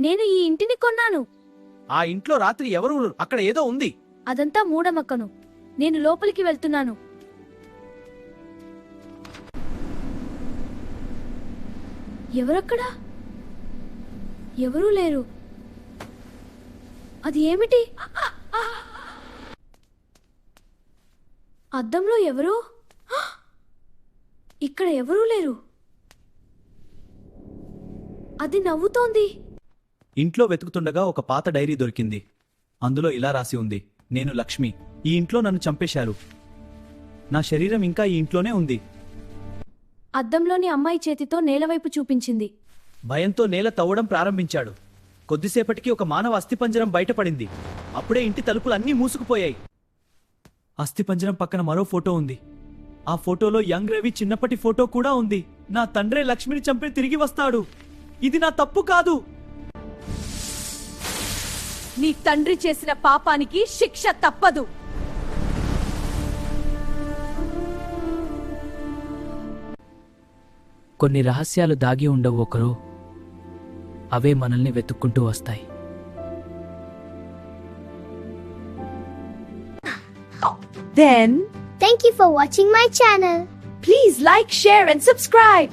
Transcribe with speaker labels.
Speaker 1: నేను ఈ ఇంటిని కొన్నాను.
Speaker 2: ఆ ఇంట్లో రాత్రి ఎవరు? అక్కడ ఏదో ఉంది.
Speaker 1: అదంతా మూఢనమ్మకం. నేను లోపలికి వెళ్తున్నాను. ఎవరక్కడా? ఎవరూ లేరు. అది ఏమిటి? అద్దంలో ఎవరు? ఇక్కడ ఎవరూ లేరు. అది నవ్వుతోంది.
Speaker 2: ఇంట్లో వెతుకుతుండగా ఒక పాత డైరీ దొరికింది. అందులో ఇలా రాసి ఉంది: నేను లక్ష్మి. ఈ ఇంట్లో నన్ను చంపేశారు. నా శరీరం ఇంకా ఈ ఇంట్లోనే ఉంది.
Speaker 1: అద్దంలోని అమ్మాయి చేతితో నేలవైపు చూపించింది.
Speaker 2: భయంతో నేల తవ్వడం ప్రారంభించాడు. కొద్దిసేపటికి ఒక మానవ అస్థిపంజరం బయటపడింది. అప్పుడే ఇంటి తలుపులు అన్నీ మూసుకుపోయాయి. అస్థిపంజరం పక్కన మరో ఫోటో ఉంది. ఆ ఫోటోలో యంగ్ రవి చిన్నప్పటి ఫోటో కూడా ఉంది. నా తండ్రే లక్ష్మిని చంపి తిరిగి వస్తాడు. ఇది నా తప్పు కాదు.
Speaker 3: నీ తండ్రి చేసిన పాపానికి శిక్ష తప్పదు.
Speaker 4: కొన్ని రహస్యాలు దాగి ఉండవు ఒకరు, అవే మనల్ని వెతుక్కుంటూ వస్తాయి.
Speaker 3: Then,
Speaker 5: Thank you for watching my channel.
Speaker 3: please like, share and subscribe.